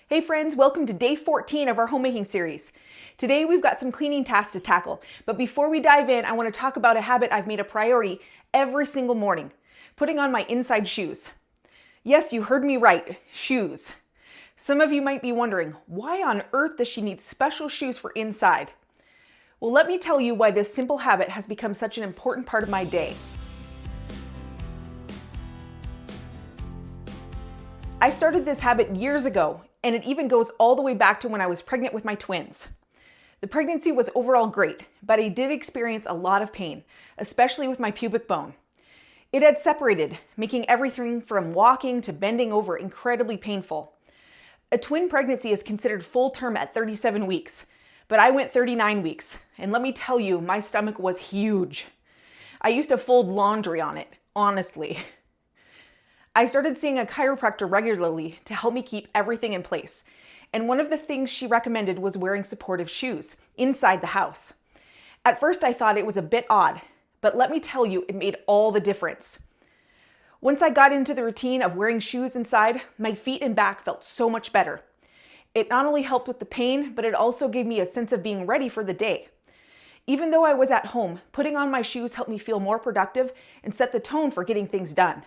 Hey friends, welcome to day 14 of our homemaking series. Today we've got some cleaning tasks to tackle, but before we dive in, I want to talk about a habit I've made a priority every single morning, putting on my inside shoes. Yes, you heard me right, shoes. Some of you might be wondering, why on earth does she need special shoes for inside? Well, let me tell you why this simple habit has become such an important part of my day. I started this habit years ago, and it even goes all the way back to when I was pregnant with my twins. The pregnancy was overall great, but I did experience a lot of pain, especially with my pubic bone. It had separated, making everything from walking to bending over incredibly painful. A twin pregnancy is considered full term at 37 weeks, but I went 39 weeks, and let me tell you, my stomach was huge. I used to fold laundry on it, honestly. I started seeing a chiropractor regularly to help me keep everything in place. And one of the things she recommended was wearing supportive shoes inside the house. At first I thought it was a bit odd, but let me tell you, it made all the difference. Once I got into the routine of wearing shoes inside, my feet and back felt so much better. It not only helped with the pain, but it also gave me a sense of being ready for the day. Even though I was at home, putting on my shoes helped me feel more productive and set the tone for getting things done.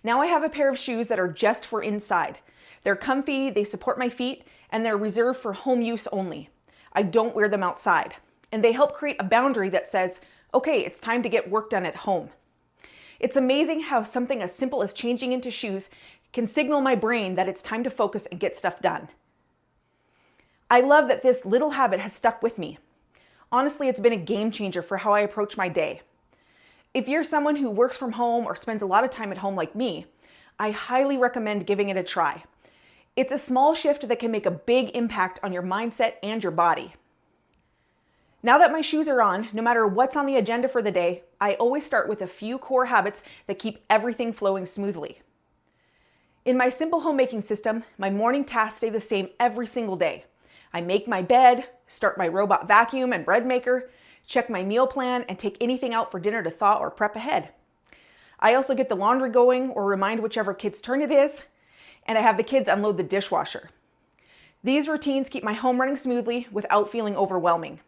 Now I have a pair of shoes that are just for inside. They're comfy, they support my feet, and they're reserved for home use only. I don't wear them outside. And they help create a boundary that says, okay, it's time to get work done at home. It's amazing how something as simple as changing into shoes can signal my brain that it's time to focus and get stuff done. I love that this little habit has stuck with me. Honestly, it's been a game changer for how I approach my day. If you're someone who works from home or spends a lot of time at home like me, I highly recommend giving it a try. It's a small shift that can make a big impact on your mindset and your body. Now that my shoes are on, no matter what's on the agenda for the day, I always start with a few core habits that keep everything flowing smoothly. In my Simple Homemaking System, my morning tasks stay the same every single day. I make my bed, start my robot vacuum and bread maker, check my meal plan, and take anything out for dinner to thaw or prep ahead. I also get the laundry going or remind whichever kid's turn it is, and I have the kids unload the dishwasher. These routines keep my home running smoothly without feeling overwhelming.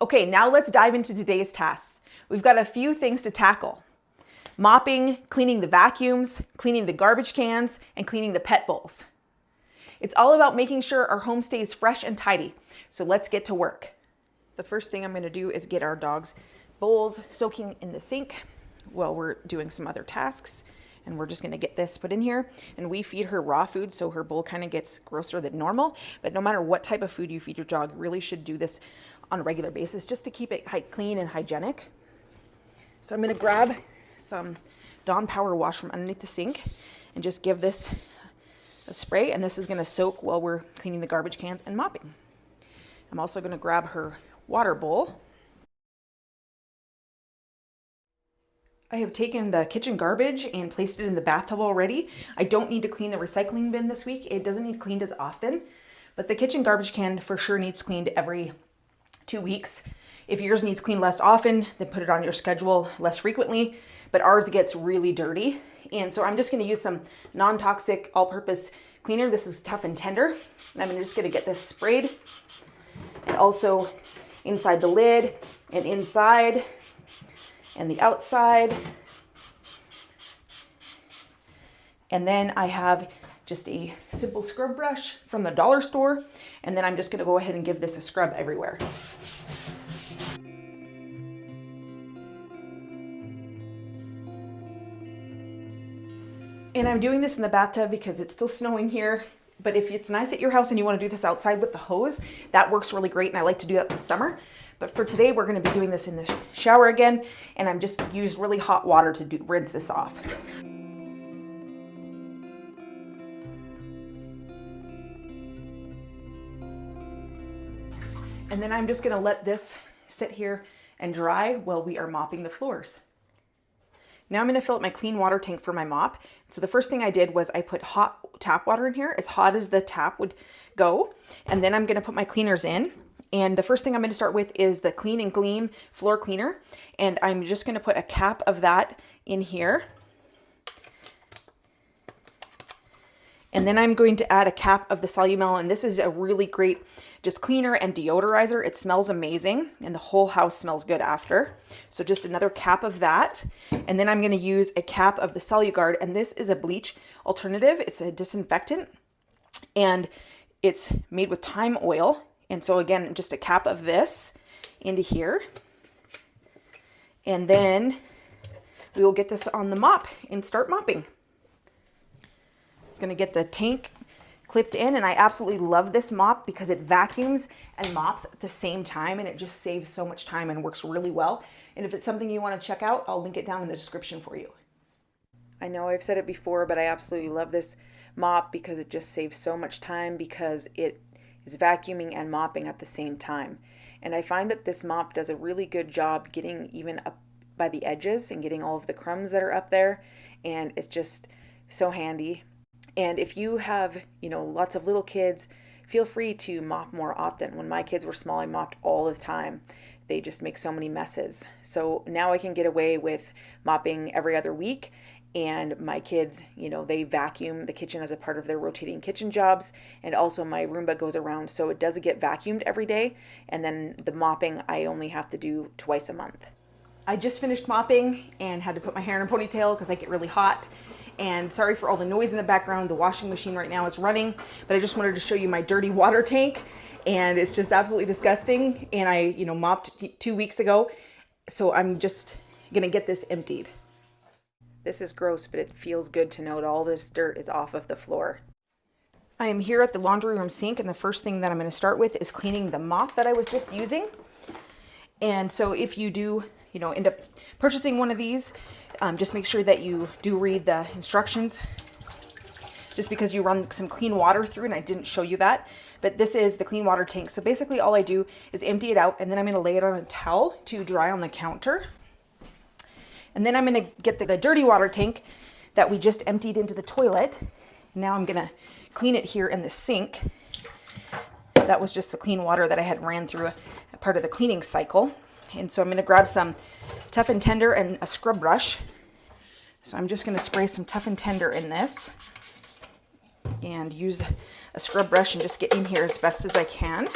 Okay, now let's dive into today's tasks. We've got a few things to tackle. Mopping, cleaning the vacuums, cleaning the garbage cans, and cleaning the pet bowls. It's all about making sure our home stays fresh and tidy, so let's get to work. The first thing I'm going to do is get our dog's bowls soaking in the sink while we're doing some other tasks. And we're just going to get this put in here. And we feed her raw food, so her bowl kind of gets grosser than normal. But no matter what type of food you feed your dog, you really should do this on a regular basis just to keep it clean and hygienic. So I'm going to grab some Dawn Power Wash from underneath the sink and just give this a spray. And this is going to soak while we're cleaning the garbage cans and mopping. I'm also going to grab her water bowl. I have taken the kitchen garbage and placed it in the bathtub already. I don't need to clean the recycling bin this week. It doesn't need cleaned as often, but the kitchen garbage can for sure needs cleaned every 2 weeks. If yours needs cleaned less often, then put it on your schedule less frequently, but ours gets really dirty. And so I'm just going to use some non-toxic all-purpose cleaner. This is Tough and Tender, and I'm just going to get this sprayed. And also inside the lid and inside and the outside. And then I have just a simple scrub brush from the dollar store. And then I'm just going to go ahead and give this a scrub everywhere. And I'm doing this in the bathtub because it's still snowing here. But if it's nice at your house and you want to do this outside with the hose, that works really great. And I like to do that this summer. But for today, we're going to be doing this in the shower again. And I'm just used really hot water to rinse this off. And then I'm just going to let this sit here and dry while we are mopping the floors. Now I'm going to fill up my clean water tank for my mop. So the first thing I did was I put hot tap water in here, as hot as the tap would go. And then I'm going to put my cleaners in. And the first thing I'm going to start with is the Clean and Gleam floor cleaner. And I'm just going to put a cap of that in here. And then I'm going to add a cap of the Solumel, and this is a really great just cleaner and deodorizer. It smells amazing, and the whole house smells good after. So just another cap of that. And then I'm going to use a cap of the Soluguard, and this is a bleach alternative. It's a disinfectant, and it's made with thyme oil. And so again, just a cap of this into here. And then we will get this on the mop and start mopping. It's going to get the tank clipped in, and I absolutely love this mop because it vacuums and mops at the same time, and it just saves so much time and works really well. And if it's something you want to check out, I'll link it down in the description for you. I know I've said it before, but I absolutely love this mop because it just saves so much time because it is vacuuming and mopping at the same time. And I find that this mop does a really good job getting even up by the edges and getting all of the crumbs that are up there, and it's just so handy. And if you have, lots of little kids, feel free to mop more often. When my kids were small, I mopped all the time. They just make so many messes. So now I can get away with mopping every other week. And my kids, they vacuum the kitchen as a part of their rotating kitchen jobs. And also my Roomba goes around, so it does get vacuumed every day. And then the mopping, I only have to do twice a month. I just finished mopping and had to put my hair in a ponytail because I get really hot. And sorry for all the noise in the background. The washing machine right now is running, but I just wanted to show you my dirty water tank, and it's just absolutely disgusting. And I, mopped 2 weeks ago, so I'm just gonna get this emptied. This is gross, but it feels good to know that all this dirt is off of the floor. I am here at the laundry room sink, and the first thing that I'm gonna start with is cleaning the mop that I was just using. And so if you do, end up purchasing one of these, just make sure that you do read the instructions, just because you run some clean water through, and I didn't show you that, but this is the clean water tank. So basically all I do is empty it out, and then I'm going to lay it on a towel to dry on the counter. And then I'm going to get the dirty water tank that we just emptied into the toilet. Now I'm going to clean it here in the sink. That was just the clean water that I had ran through a part of the cleaning cycle. And so I'm going to grab some Tough and Tender and a scrub brush. So I'm just going to spray some Tough and Tender in this and use a scrub brush and just get in here as best as I can.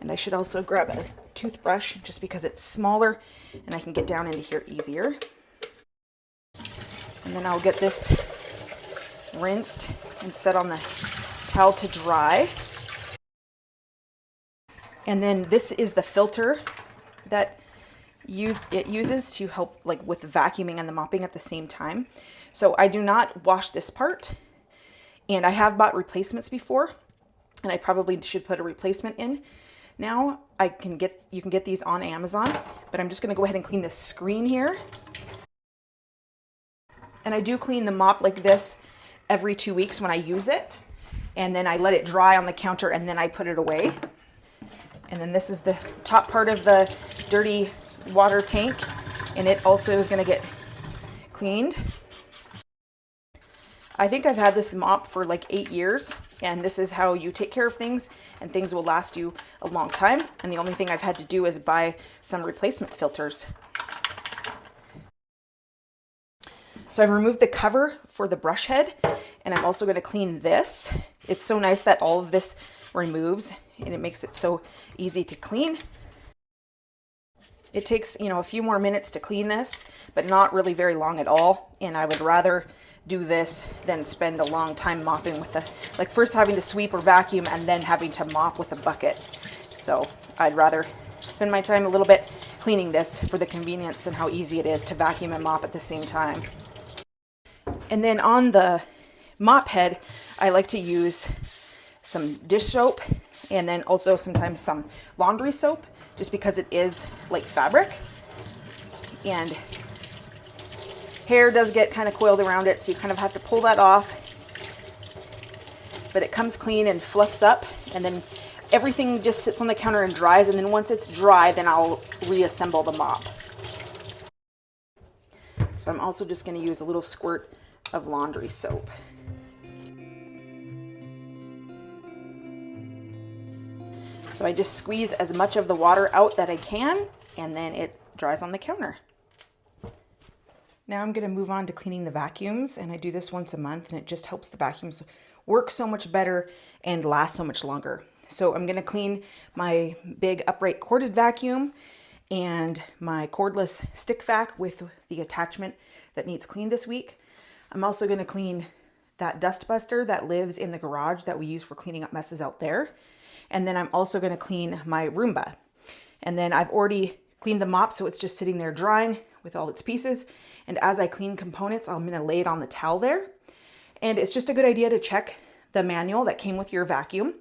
And I should also grab a toothbrush just because it's smaller and I can get down into here easier. And then I'll get this rinsed and set on the towel to dry. And then this is the filter that it uses to help with the vacuuming and the mopping at the same time. So I do not wash this part, and I have bought replacements before, and I probably should put a replacement in. Now you can get these on Amazon, but I'm just going to go ahead and clean this screen here. And I do clean the mop like this every 2 weeks when I use it, and then I let it dry on the counter, and then I put it away. And then this is the top part of the dirty water tank, and it also is going to get cleaned. I think I've had this mop for 8 years, and this is how you take care of things, and things will last you a long time. And the only thing I've had to do is buy some replacement filters. So I've removed the cover for the brush head, and I'm also going to clean this. It's so nice that all of this removes, and it makes it so easy to clean. It takes, a few more minutes to clean this, but not really very long at all. And I would rather do this than spend a long time mopping with first having to sweep or vacuum and then having to mop with a bucket. So I'd rather spend my time a little bit cleaning this for the convenience and how easy it is to vacuum and mop at the same time. And then on the mop head, I like to use some dish soap and then also sometimes some laundry soap, just because it is like fabric, and hair does get kind of coiled around it, so you kind of have to pull that off, but it comes clean and fluffs up, and then everything just sits on the counter and dries, and then once it's dry, then I'll reassemble the mop. So I'm also just going to use a little squirt of laundry soap. So I just squeeze as much of the water out that I can, and then it dries on the counter. Now I'm going to move on to cleaning the vacuums, and I do this once a month, and it just helps the vacuums work so much better and last so much longer. So I'm going to clean my big upright corded vacuum and my cordless stick vac with the attachment that needs cleaned this week. I'm also going to clean that dust buster that lives in the garage that we use for cleaning up messes out there. And then I'm also going to clean my Roomba. And then I've already cleaned the mop, so it's just sitting there drying with all its pieces. And as I clean components, I'm going to lay it on the towel there. And it's just a good idea to check the manual that came with your vacuum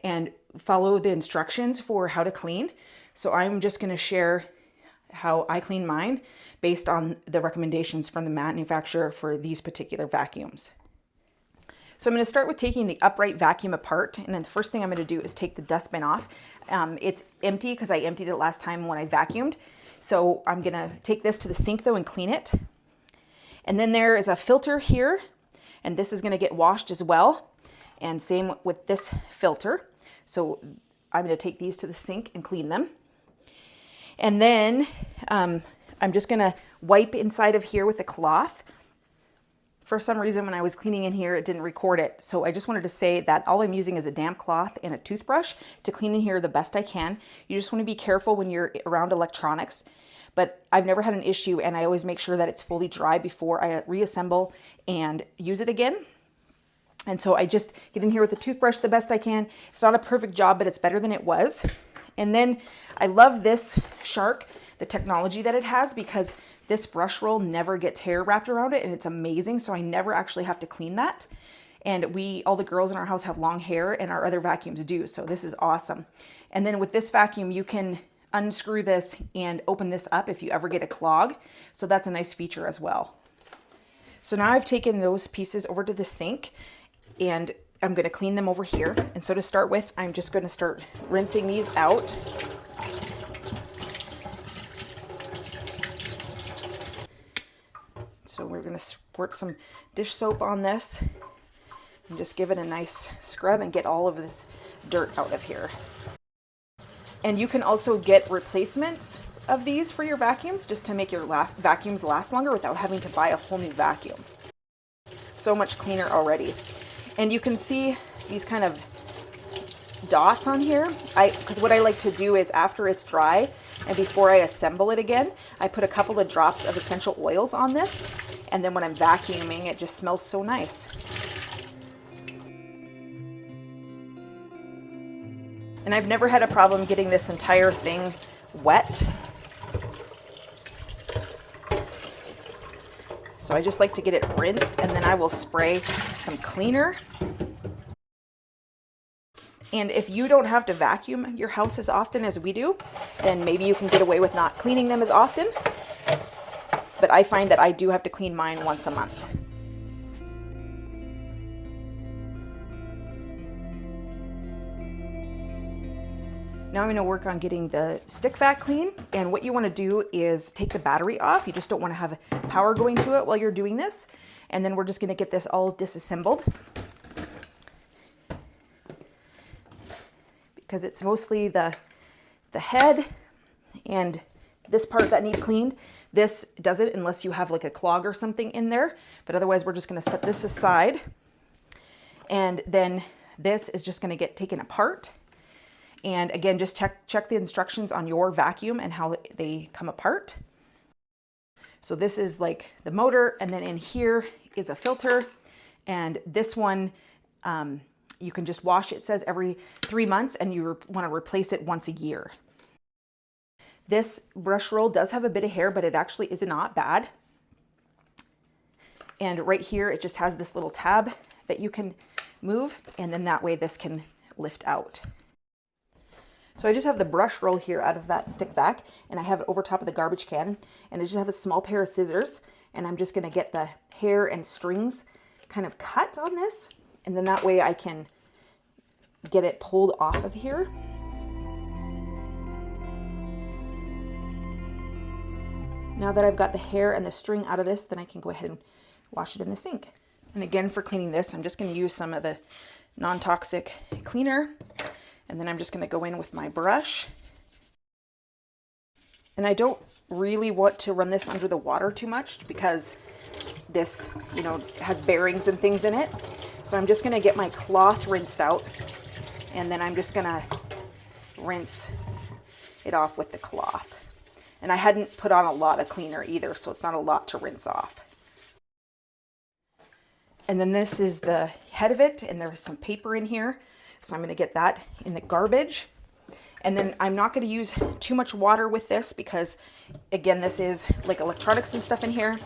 and follow the instructions for how to clean. So I'm just going to share how I clean mine based on the recommendations from the manufacturer for these particular vacuums. So I'm going to start with taking the upright vacuum apart, and then the first thing I'm going to do is take the dustbin off. It's empty because I emptied it last time when I vacuumed. So I'm going to take this to the sink though and clean it. And then there is a filter here, and this is going to get washed as well. And same with this filter. So I'm going to take these to the sink and clean them. And then I'm just going to wipe inside of here with a cloth. For some reason, when I was cleaning in here, it didn't record it. So I just wanted to say that all I'm using is a damp cloth and a toothbrush to clean in here the best I can. You just want to be careful when you're around electronics. But I've never had an issue, and I always make sure that it's fully dry before I reassemble and use it again. And so I just get in here with the toothbrush the best I can. It's not a perfect job, but it's better than it was. And then I love this Shark, the technology that it has, because this brush roll never gets hair wrapped around it, and it's amazing. So I never actually have to clean that. And all the girls in our house have long hair, and our other vacuums do. So this is awesome. And then with this vacuum, you can unscrew this and open this up if you ever get a clog. So that's a nice feature as well. So now I've taken those pieces over to the sink, and I'm going to clean them over here. And so to start with, I'm just going to start rinsing these out. So we're going to squirt some dish soap on this and just give it a nice scrub and get all of this dirt out of here. And you can also get replacements of these for your vacuums just to make your vacuums last longer without having to buy a whole new vacuum. So much cleaner already. And you can see these kind of dots on here. Because what I like to do is after it's dry and before I assemble it again, I put a couple of drops of essential oils on this. And then when I'm vacuuming, it just smells so nice. And I've never had a problem getting this entire thing wet. So I just like to get it rinsed, and then I will spray some cleaner. And if you don't have to vacuum your house as often as we do, then maybe you can get away with not cleaning them as often. But I find that I do have to clean mine once a month. Now I'm going to work on getting the stick vac clean, and what you want to do is take the battery off. You just don't want to have power going to it while you're doing this. And then we're just going to get this all disassembled, because it's mostly the head and this part that need cleaned. This doesn't unless you have like a clog or something in there, but otherwise we're just going to set this aside. And then this is just going to get taken apart. And again, just check the instructions on your vacuum and how they come apart. So this is like the motor, and then in here is a filter. And this one, you can just wash, it says every 3 months, and you want to replace it once a year. This brush roll does have a bit of hair, but it actually is not bad. And right here, it just has this little tab that you can move, and then that way this can lift out. So I just have the brush roll here out of that stick vac, and I have it over top of the garbage can, and I just have a small pair of scissors, and I'm just going to get the hair and strings kind of cut on this, and then that way I can get it pulled off of here. Now that I've got the hair and the string out of this, then I can go ahead and wash it in the sink. And again, for cleaning this, I'm just going to use some of the non-toxic cleaner. And then I'm just going to go in with my brush And I don't really want to run this under the water too much because this, you know, has bearings and things in it. So I'm just going to get my cloth rinsed out, and then I'm just going to rinse it off with the cloth. And I hadn't put on a lot of cleaner either, so it's not a lot to rinse off. And then this is the head of it, and there's some paper in here. So I'm going to get that in the garbage. And then I'm not going to use too much water with this because, again, this is like electronics and stuff in here.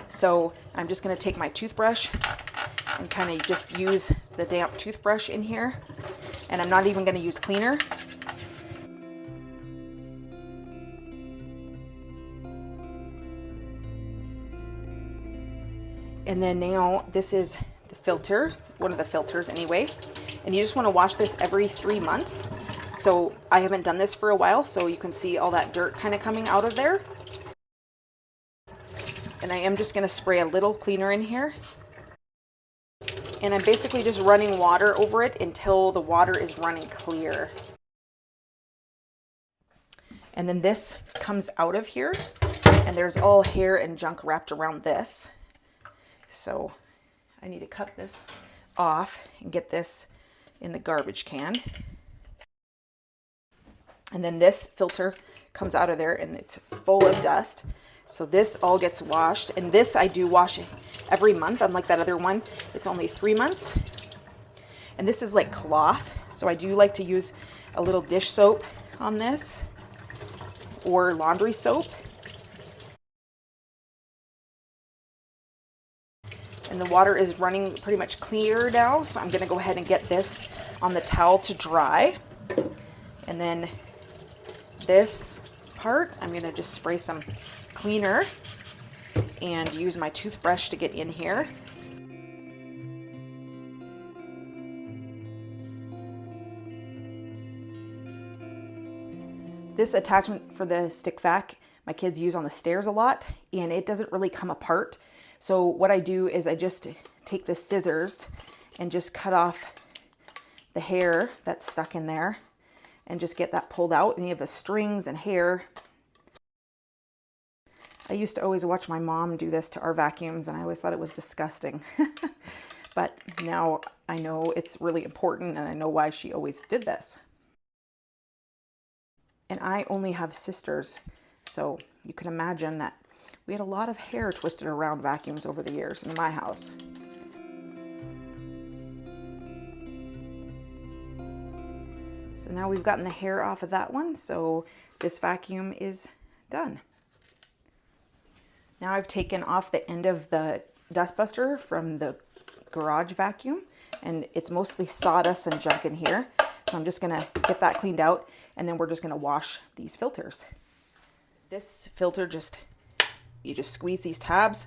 So I'm just going to take my toothbrush and kind of just use the damp toothbrush in here. And I'm not even going to use cleaner. And then now this is the filter, one of the filters anyway. And you just want to wash this every 3 months. So I haven't done this for a while, so you can see all that dirt kind of coming out of there. And I am just going to spray a little cleaner in here. And I'm basically just running water over it until the water is running clear. And then this comes out of here, and there's all hair and junk wrapped around this. So I need to cut this off and get this in the garbage can. And then this filter comes out of there and it's full of dust. So this all gets washed, and this I do wash every month, unlike that other one. It's only 3 months. And this is like cloth. So I do like to use a little dish soap on this or laundry soap. And the water is running pretty much clear now, so I'm going to go ahead and get this on the towel to dry. And then this part, I'm going to just spray some cleaner and use my toothbrush to get in here. This attachment for the stick vac my kids use on the stairs a lot, and it doesn't really come apart. So what I do is I just take the scissors and just cut off the hair that's stuck in there and just get that pulled out, any of the strings and hair. I used to always watch my mom do this to our vacuums, and I always thought it was disgusting. But now I know it's really important, and I know why she always did this. And I only have sisters, so you can imagine that we had a lot of hair twisted around vacuums over the years in my house. So now we've gotten the hair off of that one, so this vacuum is done. Now I've taken off the end of the dustbuster from the garage vacuum, and it's mostly sawdust and junk in here. So I'm just gonna get that cleaned out, and then we're just gonna wash these filters. This filter you just squeeze these tabs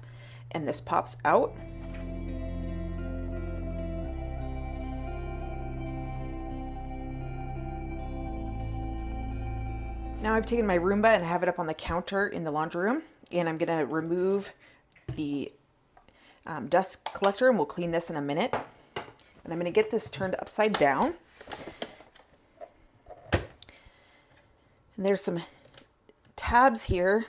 and this pops out. Now I've taken my Roomba and I have it up on the counter in the laundry room, and I'm gonna remove the dust collector, and we'll clean this in a minute. And I'm gonna get this turned upside down. And there's some tabs here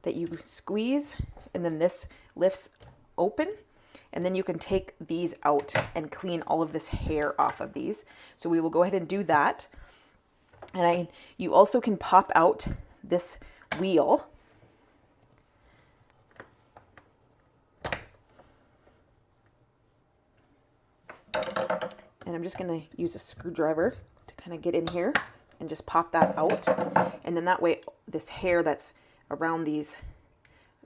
that you squeeze, and then this lifts open, and then you can take these out and clean all of this hair off of these. So we will go ahead and do that. And you also can pop out this wheel. And I'm just going to use a screwdriver to kind of get in here and just pop that out. And then that way this hair that's around these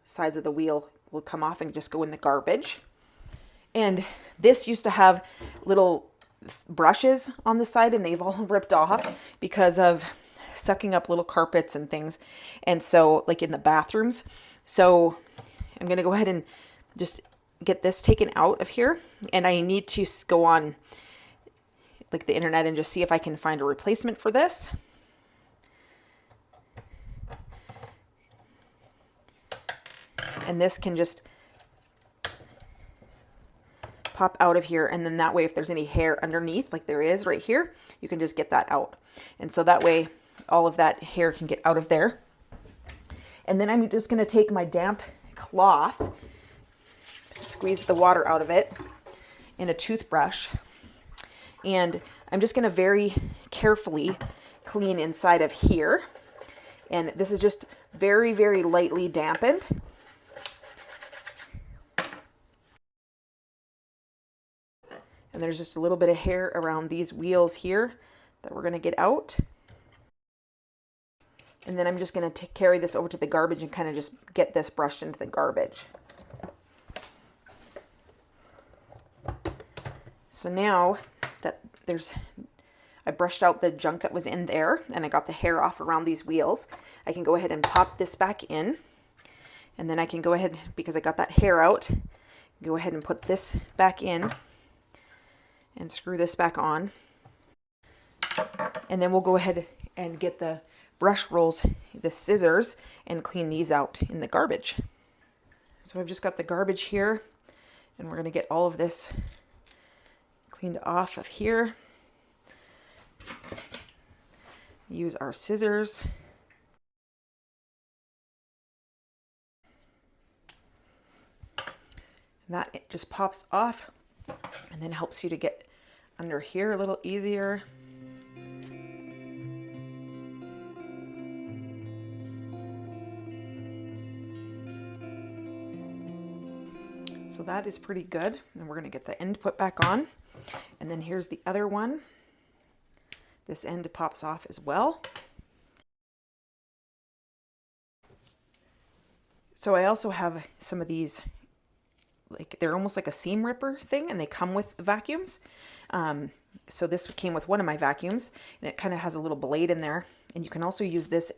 sides of the wheel will come off and just go in the garbage. And this used to have little brushes on the side, and they've all ripped off because of sucking up little carpets and things. And so, like in the bathrooms. So I'm going to go ahead and just get this taken out of here. And I need to go on like the internet and just see if I can find a replacement for this. And this can just pop out of here, and then that way if there's any hair underneath, like there is right here, you can just get that out. And so that way all of that hair can get out of there. And then I'm just gonna take my damp cloth, squeeze the water out of it, and a toothbrush. And I'm just gonna very carefully clean inside of here. And this is just very, very lightly dampened. And there's just a little bit of hair around these wheels here that we're gonna get out. And then I'm just gonna carry this over to the garbage and kind of just get this brushed into the garbage. So now that I brushed out the junk that was in there and I got the hair off around these wheels, I can go ahead and pop this back in. And then I can go ahead, because I got that hair out, go ahead and put this back in and screw this back on. And then we'll go ahead and get the brush rolls, the scissors, and clean these out in the garbage. So I've just got the garbage here, and we're going to get all of this cleaned off of here. Use our scissors. And that it just pops off and then helps you to get under here a little easier. So that is pretty good. And we're going to get the end put back on. And then here's the other one. This end pops off as well. So I also have some of these, like they're almost like a seam ripper thing, and they come with vacuums. So this came with one of my vacuums, and it kind of has a little blade in there. And you can also use this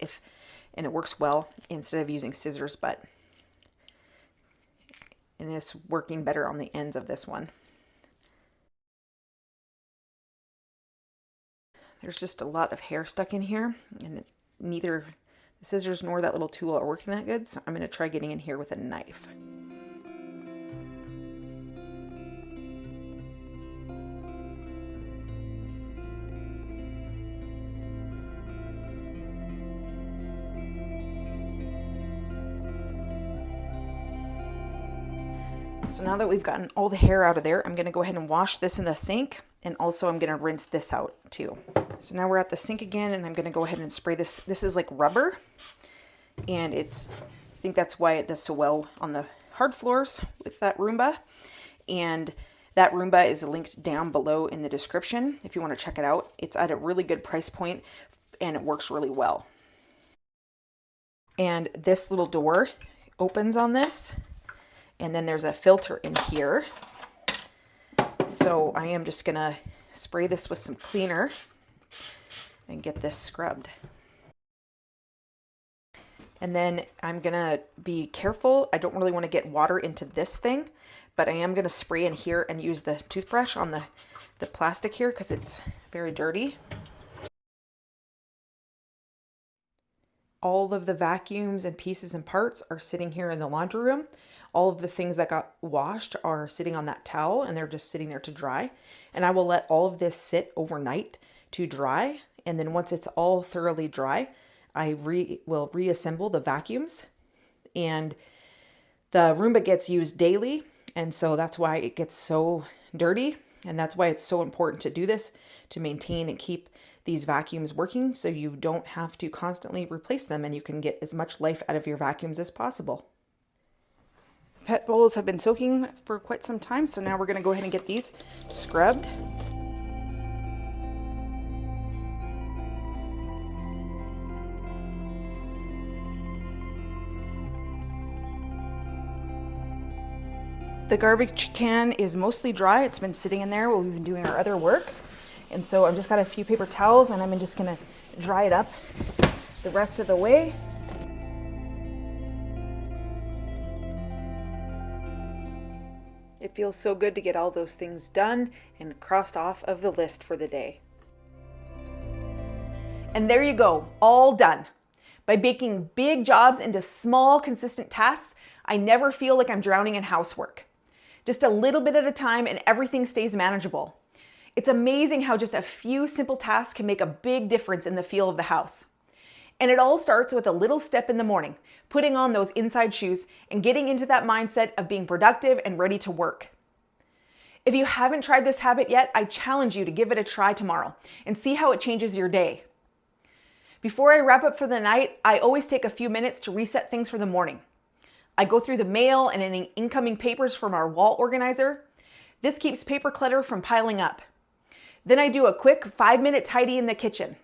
and it works well instead of using scissors, and it's working better on the ends of this one. There's just a lot of hair stuck in here, and neither the scissors nor that little tool are working that good, so I'm going to try getting in here with a knife. So now that we've gotten all the hair out of there, I'm going to go ahead and wash this in the sink, and also I'm going to rinse this out too. So now we're at the sink again, and I'm going to go ahead and spray this. This is like rubber, and I think that's why it does so well on the hard floors with that Roomba. And that Roomba is linked down below in the description if you want to check it out. It's at a really good price point, and it works really well. And this little door opens on this. And then there's a filter in here. So I am just gonna spray this with some cleaner and get this scrubbed. And then I'm gonna be careful. I don't really want to get water into this thing, but I am gonna spray in here and use the toothbrush on the plastic here because it's very dirty. All of the vacuums and pieces and parts are sitting here in the laundry room. All of the things that got washed are sitting on that towel, and they're just sitting there to dry. And I will let all of this sit overnight to dry. And then once it's all thoroughly dry, I will reassemble the vacuums. And the Roomba gets used daily, and so that's why it gets so dirty. And that's why it's so important to do this, to maintain and keep these vacuums working so you don't have to constantly replace them, and you can get as much life out of your vacuums as possible. Pet bowls have been soaking for quite some time, so now we're going to go ahead and get these scrubbed. The garbage can is mostly dry. It's been sitting in there while we've been doing our other work. And so I've just got a few paper towels, and I'm just going to dry it up the rest of the way. It feels so good to get all those things done and crossed off of the list for the day. And there you go, all done. By breaking big jobs into small, consistent tasks, I never feel like I'm drowning in housework. Just a little bit at a time, and everything stays manageable. It's amazing how just a few simple tasks can make a big difference in the feel of the house. And it all starts with a little step in the morning, putting on those inside shoes and getting into that mindset of being productive and ready to work. If you haven't tried this habit yet, I challenge you to give it a try tomorrow and see how it changes your day. Before I wrap up for the night, I always take a few minutes to reset things for the morning. I go through the mail and any incoming papers from our wall organizer. This keeps paper clutter from piling up. Then I do a quick 5-minute tidy in the kitchen.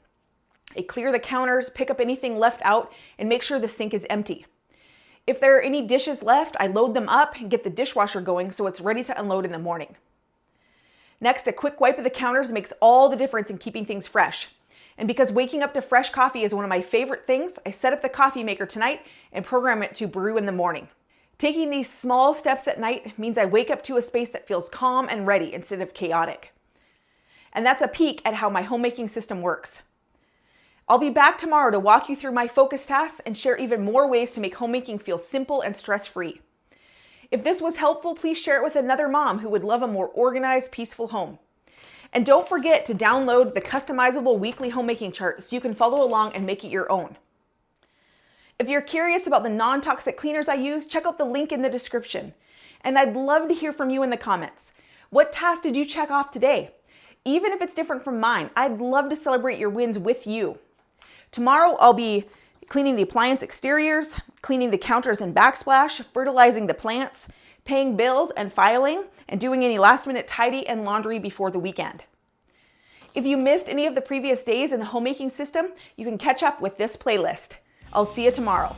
I clear the counters, pick up anything left out, and make sure the sink is empty. If there are any dishes left, I load them up and get the dishwasher going so it's ready to unload in the morning. Next, a quick wipe of the counters makes all the difference in keeping things fresh. And because waking up to fresh coffee is one of my favorite things, I set up the coffee maker tonight and program it to brew in the morning. Taking these small steps at night means I wake up to a space that feels calm and ready instead of chaotic. And that's a peek at how my homemaking system works. I'll be back tomorrow to walk you through my focus tasks and share even more ways to make homemaking feel simple and stress-free. If this was helpful, please share it with another mom who would love a more organized, peaceful home. And don't forget to download the customizable weekly homemaking chart so you can follow along and make it your own. If you're curious about the non-toxic cleaners I use, check out the link in the description. And I'd love to hear from you in the comments. What task did you check off today? Even if it's different from mine, I'd love to celebrate your wins with you. Tomorrow, I'll be cleaning the appliance exteriors, cleaning the counters in Backsplash, fertilizing the plants, paying bills and filing, and doing any last-minute tidy and laundry before the weekend. If you missed any of the previous days in the homemaking system, you can catch up with this playlist. I'll see you tomorrow.